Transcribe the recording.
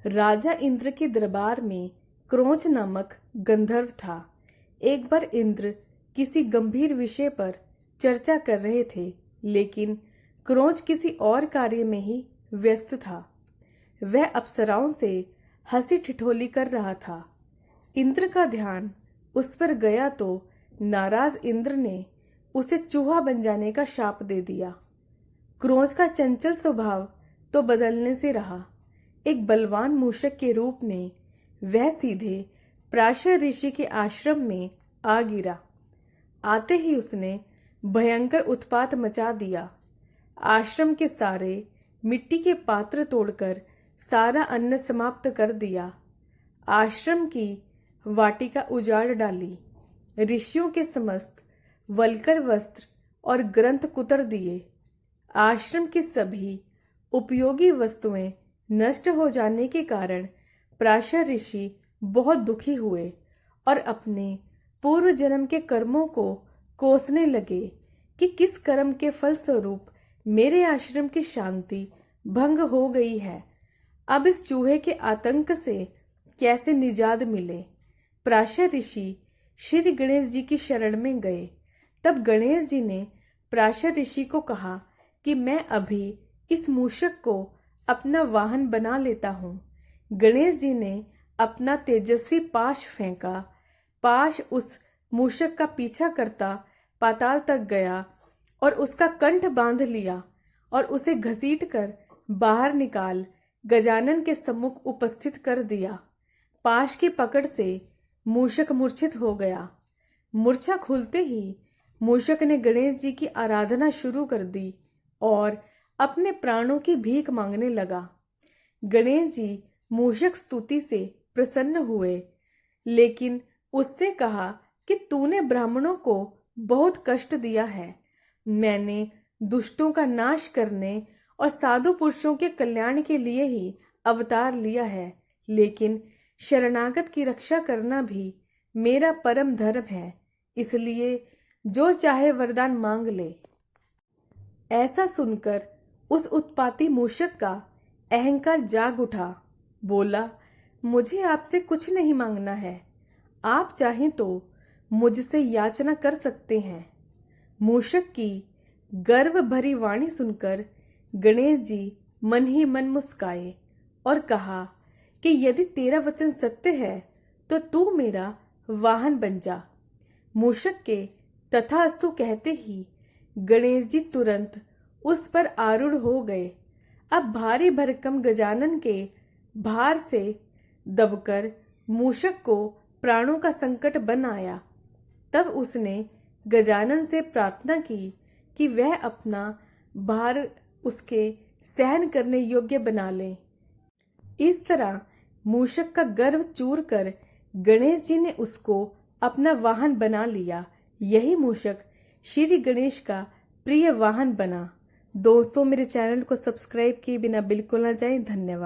राजा इंद्र के दरबार में क्रोंच नामक गंधर्व था। एक बार इंद्र किसी गंभीर विषय पर चर्चा कर रहे थे, लेकिन क्रोंच किसी और कार्य में ही व्यस्त था। वह अप्सराओं से हंसी ठिठोली कर रहा था। इंद्र का ध्यान उस पर गया तो नाराज इंद्र ने उसे चूहा बन जाने का शाप दे दिया। क्रोंच का चंचल स्वभाव तो बदलने से रहा। एक बलवान मूषक के रूप में वह सीधे प्राशर ऋषि के आश्रम में आ गिरा। आते ही उसने भयंकर उत्पात मचा दिया। आश्रम के सारे मिट्टी के पात्र तोड़कर सारा अन्न समाप्त कर दिया। आश्रम की वाटिका उजाड़ डाली। ऋषियों के समस्त वल्कर वस्त्र और ग्रंथ कुतर दिए। आश्रम की सभी उपयोगी वस्तुएं नष्ट हो जाने के कारण प्राशर ऋषि बहुत दुखी हुए और अपने पूर्व जन्म के कर्मों को कोसने लगे कि किस कर्म के फल स्वरूप मेरे आश्रम की शांति भंग हो गई है। अब इस चूहे के आतंक से कैसे निजात मिले। प्राशर ऋषि श्री गणेश जी की शरण में गए। तब गणेश जी ने प्राशर ऋषि को कहा कि मैं अभी इस मूषक को अपना वाहन बना लेता हूँ। गणेश जी ने अपना तेजस्वी पाश फेंका। पाश उस मूषक का पीछा करता पाताल तक गया और उसका कंठ बांध लिया और उसे घसीटकर बाहर निकाल गजानन के सम्मुख उपस्थित कर दिया। पाश की पकड़ से मूषक मूर्छित हो गया। मूर्छा खुलते ही मूषक ने गणेश जी की आराधना शुरू कर दी और अपने प्राणों की भीख मांगने लगा। गणेश जी मूषक स्तुति से प्रसन्न हुए, लेकिन उससे कहा कि तूने ब्राह्मणों को बहुत कष्ट दिया है। मैंने दुष्टों का नाश करने और साधु पुरुषों के कल्याण के लिए ही अवतार लिया है, लेकिन शरणागत की रक्षा करना भी मेरा परम धर्म है। इसलिए जो चाहे वरदान मांग ले। ऐसा सुनकर उस उत्पाती मूषक का अहंकार जाग उठा। बोला, मुझे आपसे कुछ नहीं मांगना है। आप चाहें तो मुझसे याचना कर सकते हैं। मूषक की गर्व भरी वाणी सुनकर गणेश जी मन ही मन मुस्काए और कहा कि यदि तेरा वचन सत्य है तो तू मेरा वाहन बन जा। मूषक के तथास्तु कहते ही गणेश जी तुरंत उस पर आरूढ़ हो गए। अब भारी भरकम गजानन के भार से दबकर मूषक को प्राणों का संकट बन आया। तब उसने गजानन से प्रार्थना की कि वह अपना भार उसके सहन करने योग्य बना ले। इस तरह मूषक का गर्व चूर कर गणेश जी ने उसको अपना वाहन बना लिया। यही मूषक श्री गणेश का प्रिय वाहन बना। दोस्तों, मेरे चैनल को सब्सक्राइब किए बिना बिल्कुल ना जाएं। धन्यवाद।